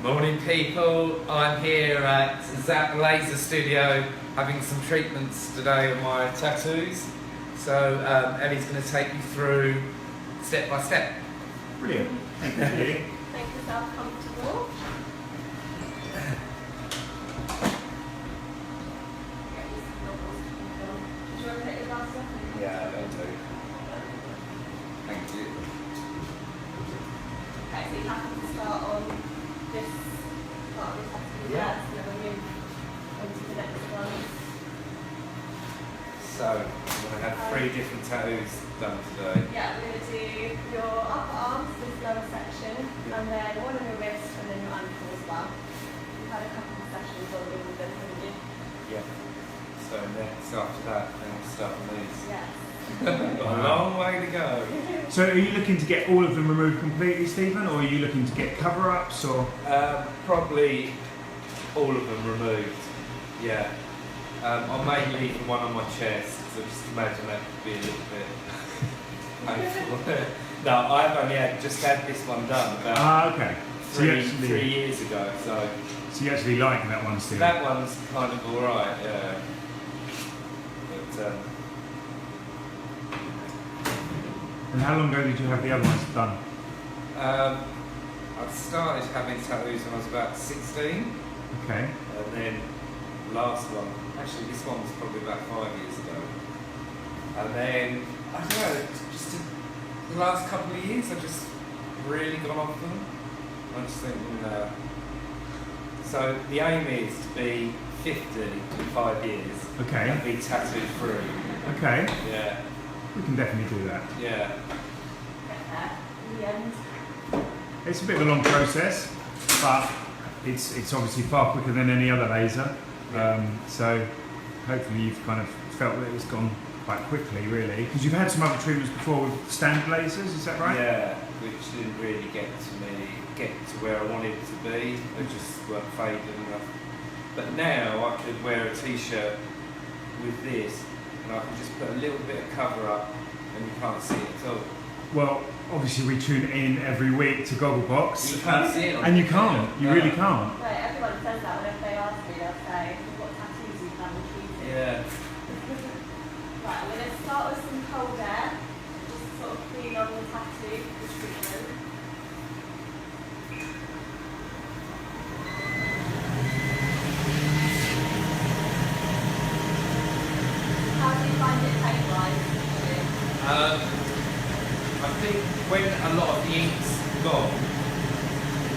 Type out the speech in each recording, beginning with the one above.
Morning people, I'm here at Zapp Laser Studio having some treatments today on my tattoos. So Ellie's going to take you through step by step. Brilliant, thank you. Make yourself comfortable. Do you want to take your glasses off? Yeah, that'll do. Thank you. Okay, so you have to start on this part of the tattoo Yeah. first, and then we'll move on to the next one. So, I'm going to have 3 different tattoos done today. Yeah, we're going to do your upper arms, this lower section, and then one on your wrist, and then your ankle as well. You've had a couple of sessions on all of them, haven't you? Yeah. So next after that, then we'll start on these. Yes. A long way to go. So are you looking to get all of them removed completely, Stephen, or are you looking to get cover-ups, or? Probably all of them removed, yeah. I may leave one on my chest, because I just imagine that could be a little bit painful. No, I've only just had this one done about okay. 3 years ago, so you actually like that one, Stephen? that one's kind of alright, yeah. But, and how long ago did you have the other ones done? I started having tattoos when I was about 16, Okay. and then the last one, actually this one was probably about 5 years ago. And then, I don't know, just the last couple of years I've just really gone off them. I just think, so the aim is to be 50 in 5 years. Okay. And be tattoo free. Okay. Yeah. We can definitely do that. Yeah. Get there in the end. It's a bit of a long process, but it's obviously far quicker than any other laser. So hopefully you've kind of felt that it's gone quite quickly, really. Because you've had some other treatments before with standard lasers, is that right? Yeah, which didn't really get to where I wanted it to be. They just weren't faded enough. But now I could wear a t-shirt with this, and I can just put a little bit of cover up, and you can't see it at all. Well, obviously we tune in every week to Gogglebox. You can't see it on And you the can't. picture. You No. really can't. Right, everyone says that whenever they ask me, they'll say, what tattoos you've done and treated. Yeah. Right, I'm going to start with some cold air, just to sort of clean on the tattoo, the treatment. How do you find it pain-wise? I think when a lot of the ink's gone,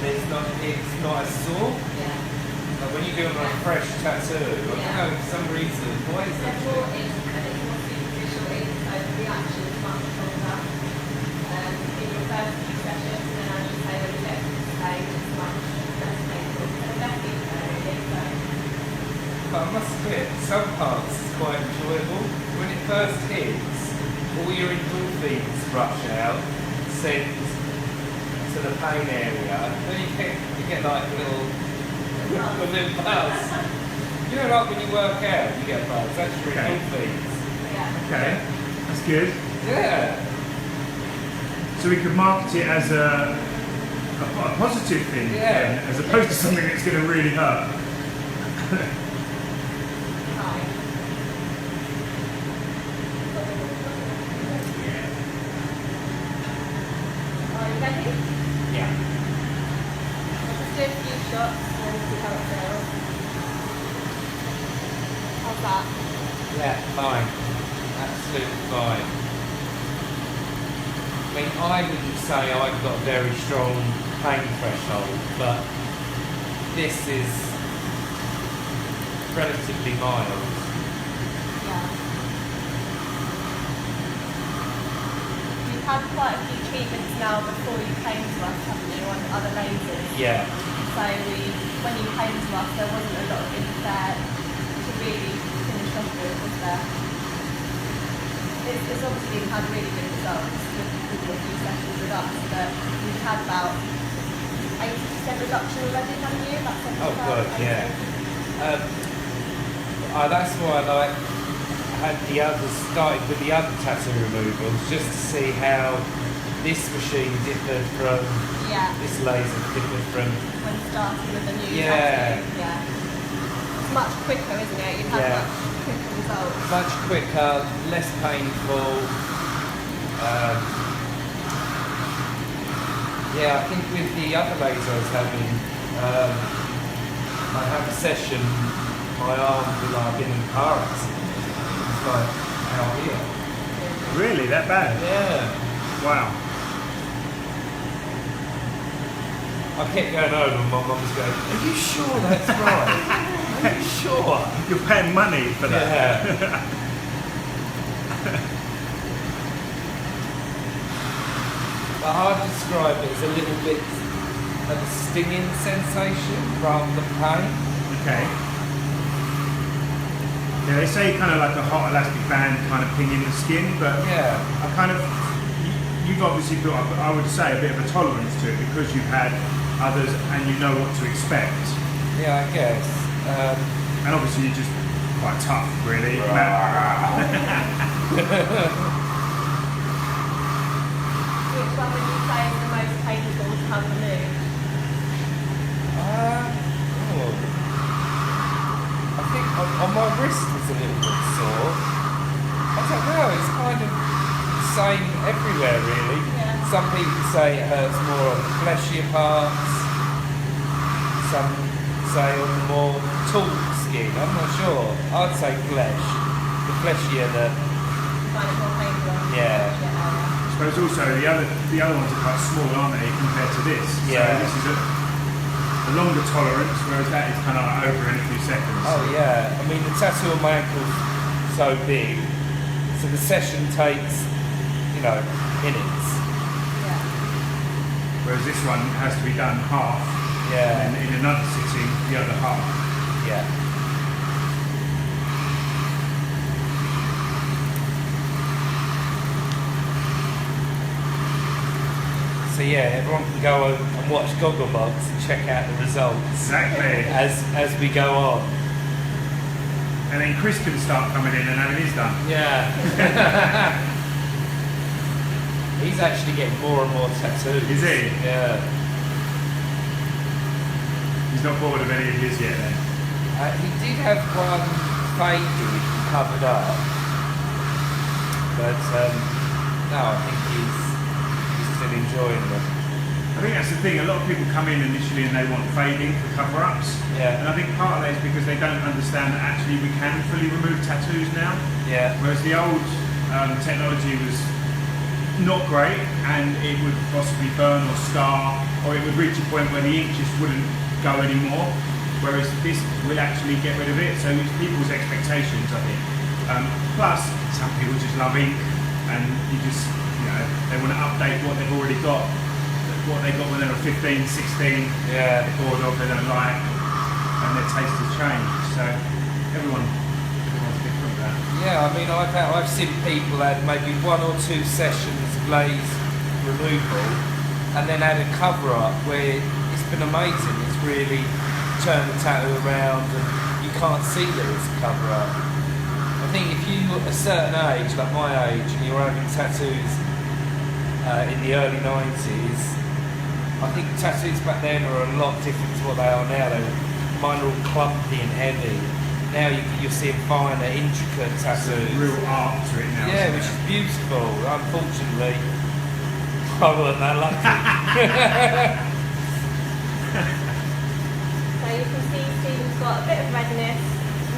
it's not as sore. Yeah. Like when you do it on a fresh tattoo, I don't know, for some reason, why is that? There's more ink and it's more superficial ink, so the reaction is much stronger in your first few sessions, and then as you say, when you get to the stage, it's much less painful. And the best ink really, so. But I must admit, some parts is quite enjoyable. When it first hits, all your endorphins rush out, send to the pain area, then you get like a little buzz. You know, like when you work out, you get a buzz. That's your endorphins. Yeah. Okay. That's good. Yeah. So we could market it as a positive thing, Yeah. then, as opposed to something that's going to really hurt. Right. Are you ready? Yeah. I'll just do a few shots and see how it feels. How's that? Yeah, fine. Absolutely fine. I mean, I wouldn't say I've got a very strong pain threshold, but this is relatively mild. Yeah. You've had quite a few treatments now before you came to us, haven't you, on other lasers? Yeah. So when you came to us, there wasn't a lot of ink there to really finish off with, was there? It's obviously had really good results with your few sessions with us, but you've had about 80% reduction already, haven't you? About 75, Oh god, 80. yeah. That's why I had the others started with the other tattoo removals, just to see how this machine differed from Yeah. this laser differed from. When starting with a new Yeah. tattoo. Yeah. It's much quicker, isn't it? You'd have Yeah. much quicker results. Much quicker, less painful. Yeah, I think with the other laser I was having, I have a session, my arm was like I've been in a car accident. It's like out here. Really, that bad? Yeah. Wow. I kept going over and my mum was going, are you sure that's right? Are you sure? You're paying money for that. Yeah. But I'd describe it as a little bit of a stinging sensation rather than pain. Okay. Yeah, they say kind of like a hot elastic band kind of pinging the skin, but Yeah. I kind of, you've obviously built up, I would say, a bit of a tolerance to it because you've had others and you know what to expect. Yeah, I guess. And obviously you're just quite tough, really. Which one would you say is the most painful to have removed? I think on my wrist was a little bit sore. I don't know, it's kind of the same everywhere really. Yeah. Some people say it hurts more on the fleshier parts. Some say on the more taut skin. I'm not sure. I'd say flesh. The fleshier the Find it more painful? Yeah. I suppose also the other ones are quite small, aren't they, compared to this? Yeah. So this is a longer tolerance, whereas that is kind of like over in a few seconds. Oh yeah, I mean the tattoo on my ankle's so big, so the session takes, minutes. Yeah. Whereas this one has to be done half, Yeah, and in another sitting, the other half. yeah. So yeah, everyone can go and watch Gogglebox and check out the results Exactly. as we go on. And then Chris can start coming in and having his done. Yeah. He's actually getting more and more tattoos. Is he? Yeah. He's not bored of any of his yet then. He did have one faded covered up, but no, I think he's still enjoying them. I think that's the thing, a lot of people come in initially and they want fading for cover-ups. Yeah. And I think part of that is because they don't understand that actually we can fully remove tattoos now. Yeah. Whereas the old technology was not great and it would possibly burn or scar, or it would reach a point where the ink just wouldn't go anymore. Whereas this will actually get rid of it, so it's people's expectations, I think. Plus, some people just love ink and you just, they want to update what they've already got. What they got when they were 15, 16, Yeah. they're bored of, they don't like, and their taste has changed. So everyone's different there. Yeah, I mean, I've seen people had maybe 1 or 2 sessions glaze removal, and then had a cover up where it's been amazing. It's really turned the tattoo around, and you can't see that it's a cover up. I think if you at a certain age, like my age, and you're having tattoos in the early 90s, I think tattoos back then were a lot different to what they are now. Mine are all clumpy and heavy. Now you're seeing finer, intricate tattoos. Real art to it now. Yeah, isn't which there? is beautiful. Unfortunately, I wasn't that lucky. So you can see Stephen's got a bit of redness,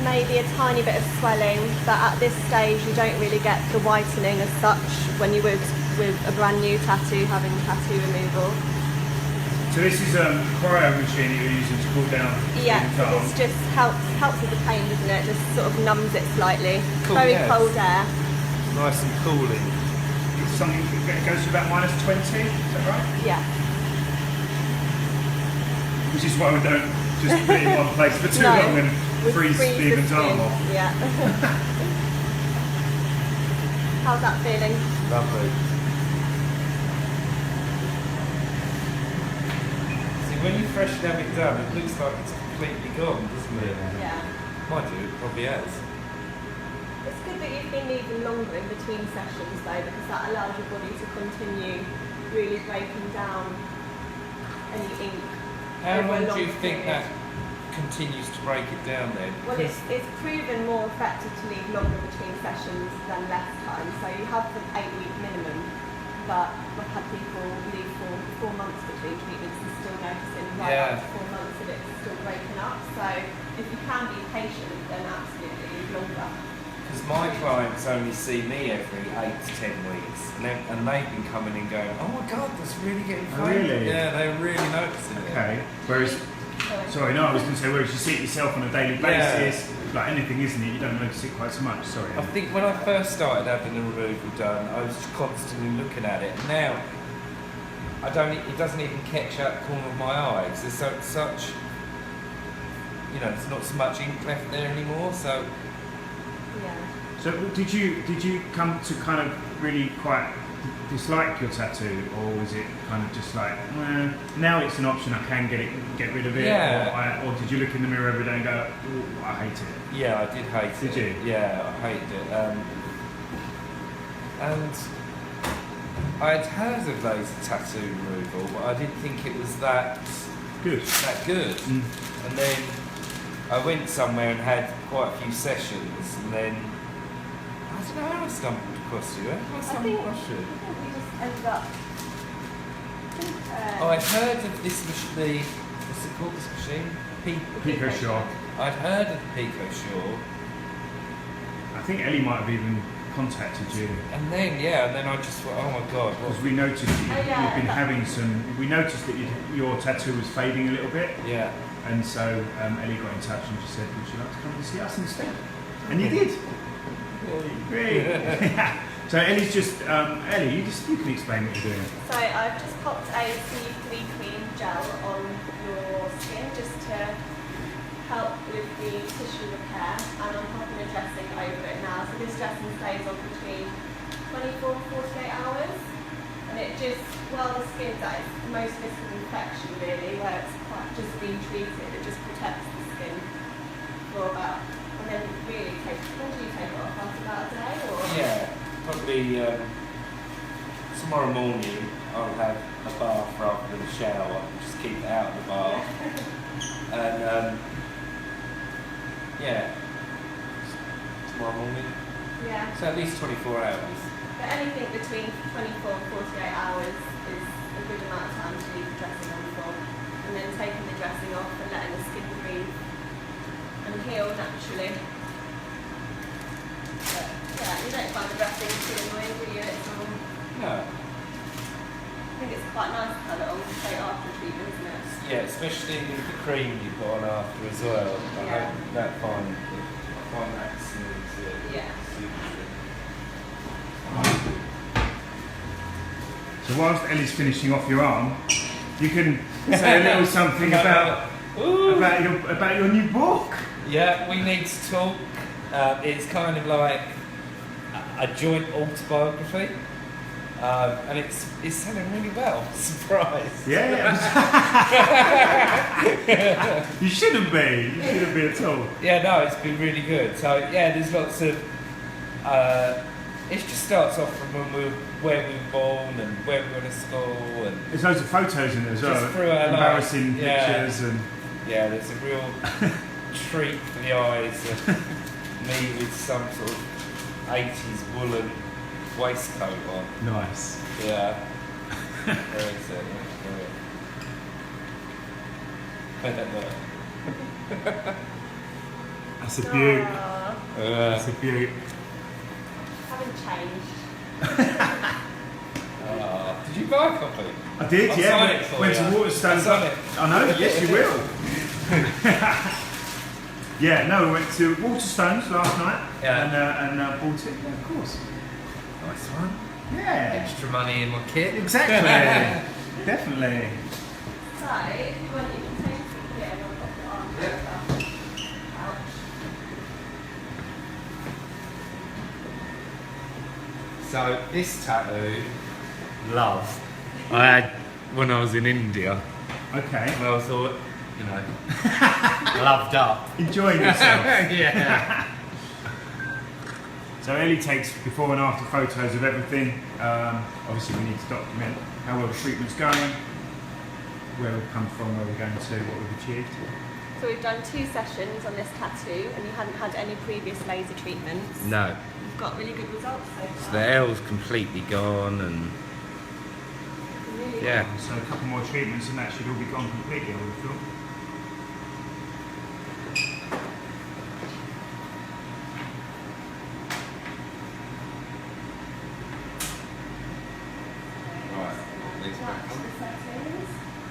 maybe a tiny bit of swelling, but at this stage you don't really get the whitening as such when you would with a brand new tattoo having tattoo removal. So this is a cryo machine you're using to cool down Yeah, the so arm. this just helps with the pain, doesn't it? Just sort of numbs it slightly. Cool, Very yes. cold air. Nice and cooling. It's something that goes to about -20, is that right? Yeah. Which is why we don't just put it in one place for too No, long and we freeze the Stephen's skin. arm off. Yeah. How's that feeling? Lovely. See, when you freshly have it done, it looks like it's completely gone, doesn't it? Yeah. Mind you, it probably has. It's good that you've been leaving longer in between sessions though, because that allows your body to continue really breaking down any ink. How over a long do long you think period. that continues to break it down then? Well, it's proven more effective to leave longer between sessions than less time. So you have the 8-week minimum, but I've had people leave for 4 months between treatments and still noticing right Yeah. up to 4 months that it's still breaking up. So if you can be patient, then absolutely leave longer. Because my clients only see me every 8 to 10 weeks, and they've been coming and going, oh my god, that's really getting Oh, faint. really? Yeah, they're really noticing it. Okay. Whereas, sorry, no, I was going to say, whereas you see it yourself on a daily Yeah. basis, like anything, isn't it? You don't notice it quite so much. Sorry. I think when I first started having the removal done, I was constantly looking at it. Now, it doesn't even catch out the corner of my eye, because there's such, there's not so much ink left there anymore, so. Yeah. So did you come to kind of really quite dislike your tattoo, or was it kind of just like, now it's an option, I can get rid of it, Yeah. or did you look in the mirror every day and go, oh, I hate it? Yeah, I did hate it. Did you? Yeah, I hated it. And I'd heard of laser tattoo removal, but I didn't think it was that Good. good. Mm. And then I went somewhere and had quite a few sessions, and then I don't know how I stumbled across you. How did I stumble across you? I think we just ended up. I'd heard of this machine. What's it called? This machine? PicoSure. I'd heard of PicoSure. I think Ellie might have even contacted you. And then I just thought, oh my god, what? Because we noticed that you've been having some. We noticed that your tattoo was fading a little bit, Yeah. and so Ellie got in touch and she said, "Would you like to come and see us instead?" And you did. Great. So Ellie's just Ellie. You can explain what you're doing. So I've just popped a C3 cream gel on your skin just to help with the tissue repair, and I'm popping a dressing over it now. So this dressing stays on between 24 to 48 hours, and it just, while the skin's at its most risk of infection really, where it's quite just been treated, it just protects the skin for about, and then really when do you take it off? After about a day or? Yeah, probably tomorrow morning I'll have a bath rather than a shower, just keep it out of the bath. And tomorrow morning. Yeah. So at least 24 hours. But anything between 24 and 48 hours is a good amount of time to leave the dressing on for. And then taking the dressing off and letting the skin breathe and heal naturally. But yeah, you don't find the dressing too annoying, do you? It's all, No. I think it's quite nice to have it on straight after treatment, isn't it? Yeah, especially with the cream you put on after as well. I Yeah. hope that I find that smooth. Yeah. So whilst Ellie's finishing off your arm, you can say a little something about your new book. Yeah, we need to talk. It's kind of like a joint autobiography, and it's selling really well. Surprise! Yeah. You shouldn't be. You shouldn't be at all. Yeah, no, it's been really good. So yeah, there's lots of. It just starts off from where we were born and where we went to school, and There's loads of photos in there as well. Just through our Embarrassing life. Yeah. pictures and. yeah, there's a real treat for the eyes of me with some sort of 80s woolen waistcoat on. Nice. Yeah. Where is it? I don't know. That's a beaut. Aww, That's a beaut. haven't changed. Did you buy a copy? I did, I'll yeah. sign it for Went you. to Waterstones. I'll sign it. I know, yes you will. Yeah, no, we went to Waterstones last night and bought it. Yeah, of course. Nice one. Yeah. Extra money in my kit. Exactly. Definitely. So, if you want, you can take it here and I'll pop it on. Yeah. Ouch. So this tattoo, love, I had when I was in India. Okay. And I thought, loved up. Enjoying yourself. Yeah. So Ellie takes before and after photos of everything. Obviously we need to document how well the treatment's going, where we've come from, where we're going to, what we've achieved. So we've done 2 sessions on this tattoo, and you hadn't had any previous laser treatments. No. You've got really good results so far. So the L's completely gone, and Really yeah. So a couple more treatments and that should all be gone completely, I would have thought.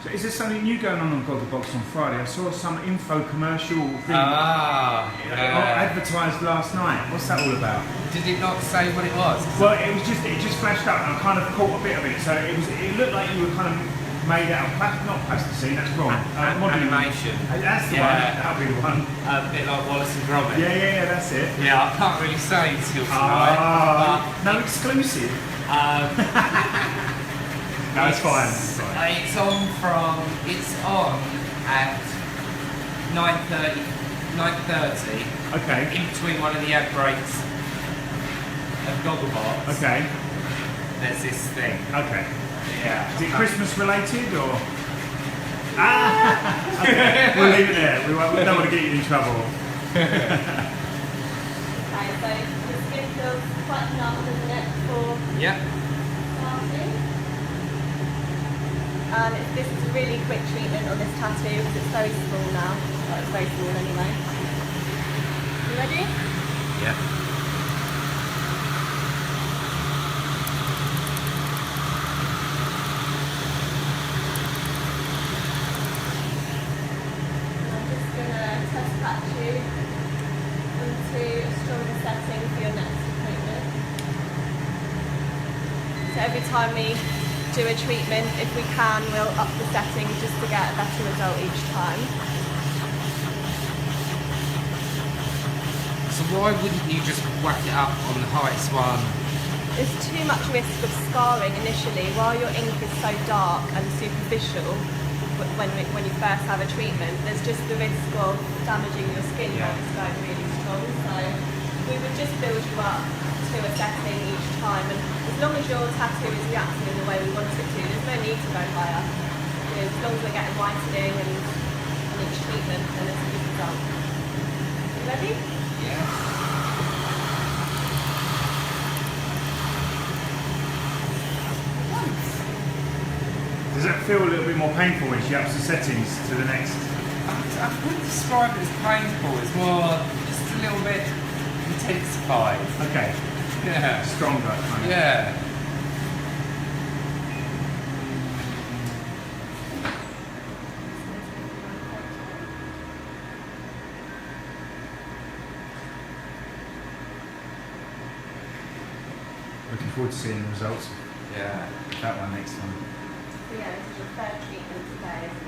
So is there something new going on Gogglebox on Friday? I saw some info commercial thing advertised last night. What's that all about? Did it not say what it was? Well, it just flashed up and I kind of caught a bit of it. So it looked like you were kind of made out of not plasticine, that's wrong. Animation. That's the one. That'll be the one. A bit like Wallace and Gromit. Yeah, that's it. Yeah, I can't really say until tonight. No exclusive. No, it's fine. It's on at 9:30. Okay. In between one of the ad breaks of Gogglebox. Okay. There's this thing. Okay. Yeah. Is it Christmas related or? Okay. We'll leave it there. We don't want to get you in trouble. Okay, so the skin feels quite numb, doesn't it, for Yeah. starting? And this is a really quick treatment on this tattoo because it's very small now. Well, it's very small anyway. You ready? Yeah. I'm just going to test patch you into a stronger setting for your next appointment. So every time we do a treatment, if we can, we'll up the setting just to get a better result each time. So why wouldn't you just whack it up on the highest one? There's too much risk of scarring initially. While your ink is so dark and superficial, when you first have a treatment, there's just the risk of damaging your skin while it's going really strong. So we would just build you up to a setting each time, and as long as your tattoo is reacting in the way we want it to, there's no need to go higher. As long as we're getting whitening and on each treatment, then it's a good result. You ready? Yeah. Does that feel a little bit more painful when she ups the settings to the next? I wouldn't describe it as painful. It's more just a little bit intensified. Okay. Yeah. Stronger. Kind of. Yeah. Looking forward to seeing the results of Yeah. that one next time. So yeah, this is your third treatment today, isn't it?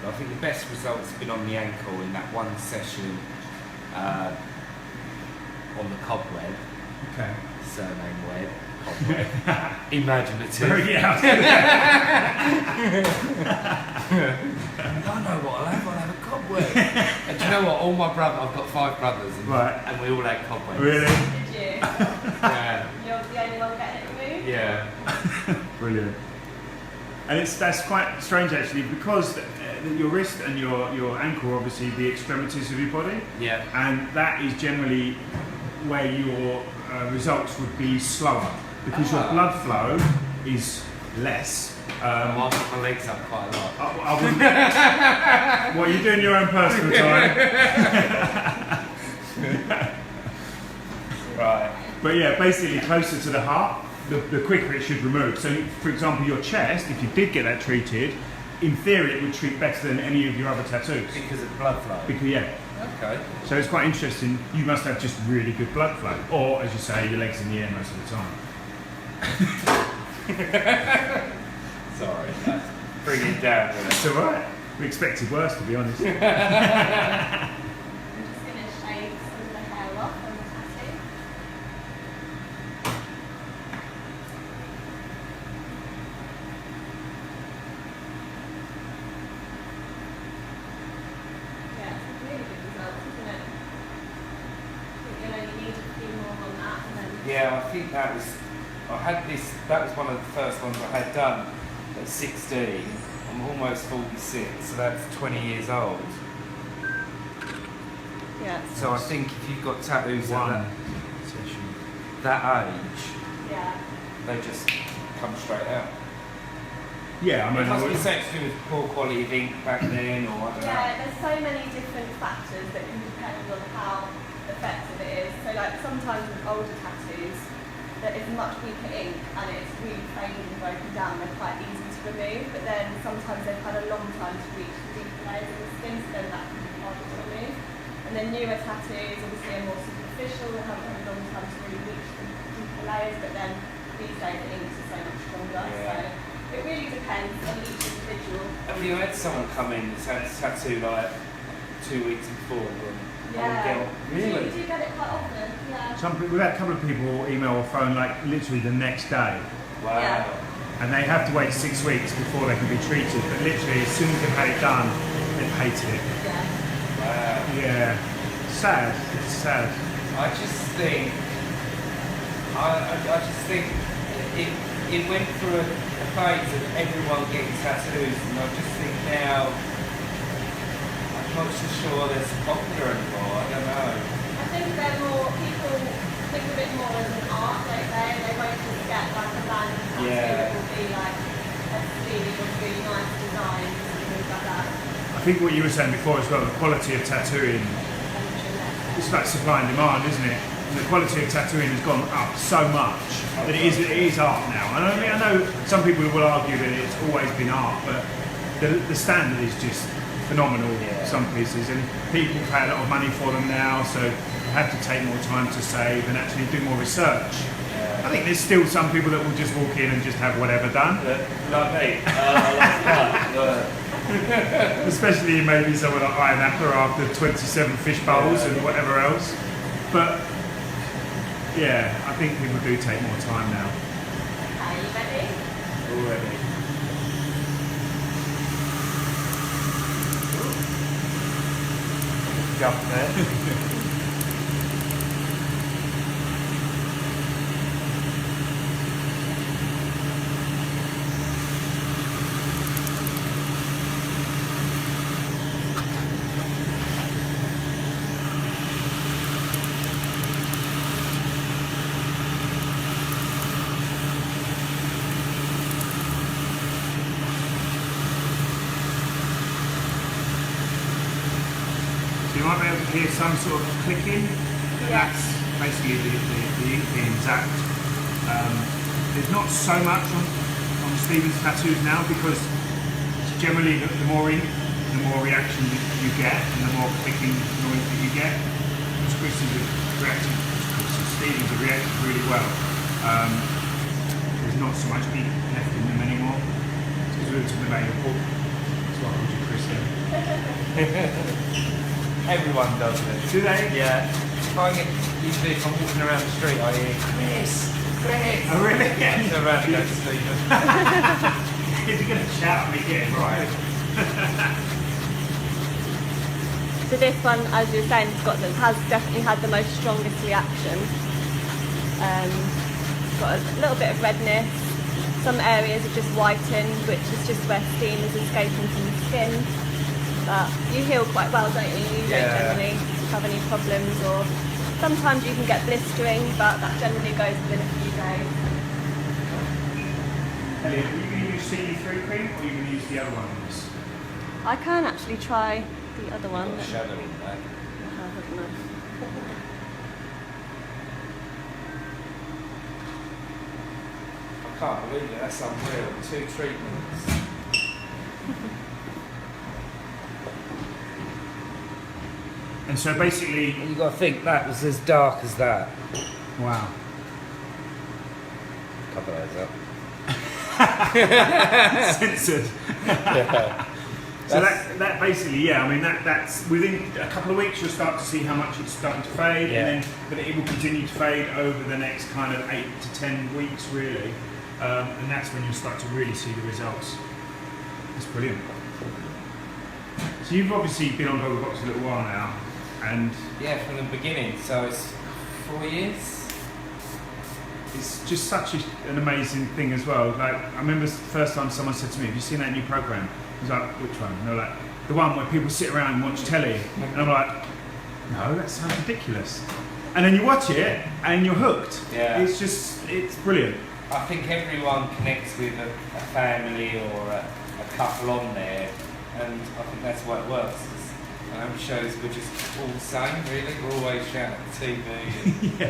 I think the best results have been on the ankle in that one session on the cobweb. Okay. Surname Webb. Cobweb. Imaginative. Yeah. I know what I'll have a cobweb. And do you know what? All my brothers, I've got 5 brothers, and we all had cobwebs. Really? Did you? Yeah. You're the only one getting it removed? Yeah. Brilliant. And that's quite strange actually, because your wrist and your ankle are obviously the extremities of your body. Yeah. And that is generally where your results would be slower, because your blood flow is less. I'll put my legs up quite a lot. I wouldn't. What, you're doing your own personal time? Right. But yeah, basically closer to the heart, the quicker it should remove. So, for example, your chest, if you did get that treated, in theory it would treat better than any of your other tattoos. Because of blood flow. Because, yeah. Okay. So it's quite interesting. You must have just really good blood flow, or as you say, your legs in the air most of the time. Sorry, that's bringing it down. It's all right. We expected worse, to be honest. I'm just going to shave some of the hair off on the tattoo. Yeah, it's a really good result, isn't it? I think you'll only need a Yeah, I think that was. I had this. That was one of the first ones I had done at 16. I'm almost 46, so that's 20 years old. Yeah. So I think if you've got tattoos One at session. that age, Yeah. they just come straight out. Yeah, I It mean, must be something to do with poor quality of ink back then, or I don't know. Yeah, there's so many different factors that can depend on how effective it is. So like sometimes with older tattoos, that is much weaker ink and it's really faded and broken down, they're quite easy to remove, but then sometimes they've had a long time to reach the deeper layers of the skin, so then that can be harder to remove. And then newer tattoos obviously are more superficial, they haven't had a long time to really reach the deeper layers, but then these days the inks are so much stronger. Yeah. So it really depends on each individual. Have you had someone come in that's had a tattoo like 2 weeks before? Yeah. Really? Do you get it quite often? Yeah. we've had a couple of people email or phone like literally the next day, Wow. Yeah. and they have to wait 6 weeks before they can be treated. But literally, as soon as they've had it done, they've hated it. Yeah. Wow. Yeah, sad. It's sad. I just think, I just think it went through a phase of everyone getting tattoos, and I just think now I'm not so sure they're so popular anymore. I don't know. I think they're more, people think of it more as an art, like they won't just get like a random tattoo, Yeah. it will be like a steely or really nice design and things like that. I think what you were saying before as well, the quality of tattooing, it's like supply and demand, isn't it? And the quality of tattooing has gone up so much that it is art now. And I know some people will argue that it's always been art, but the standard is just phenomenal. Yeah. Some pieces, and people pay a lot of money for them now, so you have to take more time to save and actually do more research. Yeah. I think there's still some people that will just walk in and just have whatever done. Like me. Like that. Especially maybe someone like Iron Apple after 27 fish bowls and whatever else. But yeah, I think people do take more time now. Are you ready? Already. Jump there. You might be able to hear some sort of clicking. And Yeah. that's basically the ink being zapped. There's not so much on Stephen's tattoos now because generally the more ink, the more reaction you get and the more clicking noise that you get. Stephen's have reacted really well. There's not so much ink left in them anymore. Because we were talking about your book. That's what I called you Chris then. Everyone does it. Do they? Yeah. Usually if I'm walking around the street, I hear Chris. Oh really? I turn around and go to Stephen. If you're going to shout at me again, right? So this one, as you were saying, Scotland has definitely had the most strongest reaction. Got a little bit of redness. Some areas are just whitened, which is just where steam is escaping from the skin. But you heal quite well, don't you? You don't generally have any problems, or sometimes you can get blistering, but that generally goes within a few days. Elliot, are you going to use CD3 cream or are you going to use the other ones? I can actually try the other one. Got a shadow in there. I don't know. I can't believe it. That's unreal. 2 treatments. And so basically, You got to think that was as dark as that. wow. Cover those up. Censored. Yeah. So that basically, yeah, I mean that's within a couple of weeks you'll start to see how much it's starting to fade, Yeah. and then but it will continue to fade over the next kind of 8 to 10 weeks really, and that's when you'll start to really see the results. It's brilliant. So you've obviously been on Gogglebox a little while now, and Yeah, from the beginning. So it's 4 years. it's just such an amazing thing as well. Like, I remember the first time someone said to me, have you seen that new programme? I was like, which one? And they were like, the one where people sit around and watch telly. And I'm like, no, that sounds ridiculous. And then you watch it and you're hooked. Yeah. It's brilliant. I think everyone connects with a family or a couple on there, and I think that's why it works. Shows we're just all the same, really. We're always shouting at the TV. And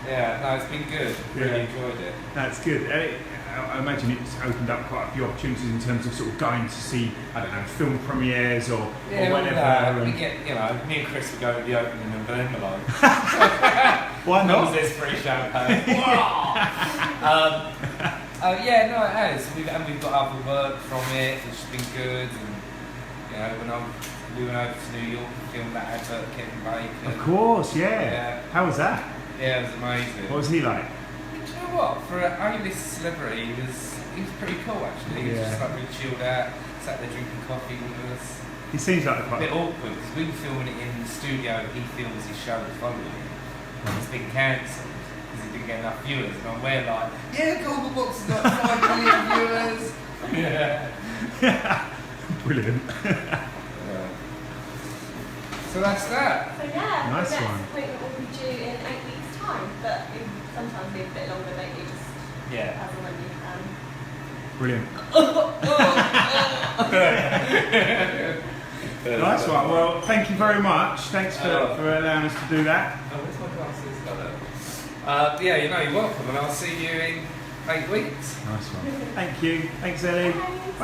yeah, no, it's been good. Really enjoyed it. That's good. I imagine it's opened up quite a few opportunities in terms of sort of going to see, I don't know, film premieres or whatever. We get, me and Chris will go to the opening of Envelope. Why not? Because there's free champagne. Yeah, no, it has. We've got other work from it, which has been good. And when we went over to New York and filmed that advert, Kevin Bacon. Of course, yeah. How was that? Yeah, it was amazing. What was he like? Do you know what? For an A-list celebrity, he was pretty cool actually. He was just like really chilled out, sat there drinking coffee with us. He seems like A bit awkward because we were filming it in the studio. He films his show the following. It's been cancelled because he didn't get enough viewers, and we're like, yeah, Gogglebox has got 5 million viewers. Yeah. Brilliant. So that's that. So yeah, Nice the next one. appointment will be due in 8 weeks' time, but it sometimes be a bit longer, don't you? Just as and when you can. Brilliant. Nice one. Well, thank you very much. Thanks for allowing us to do that. Oh, where's my glasses? You're welcome, and I'll see you in 8 weeks. Nice one. Thank you. Thanks, Ellie. Bye.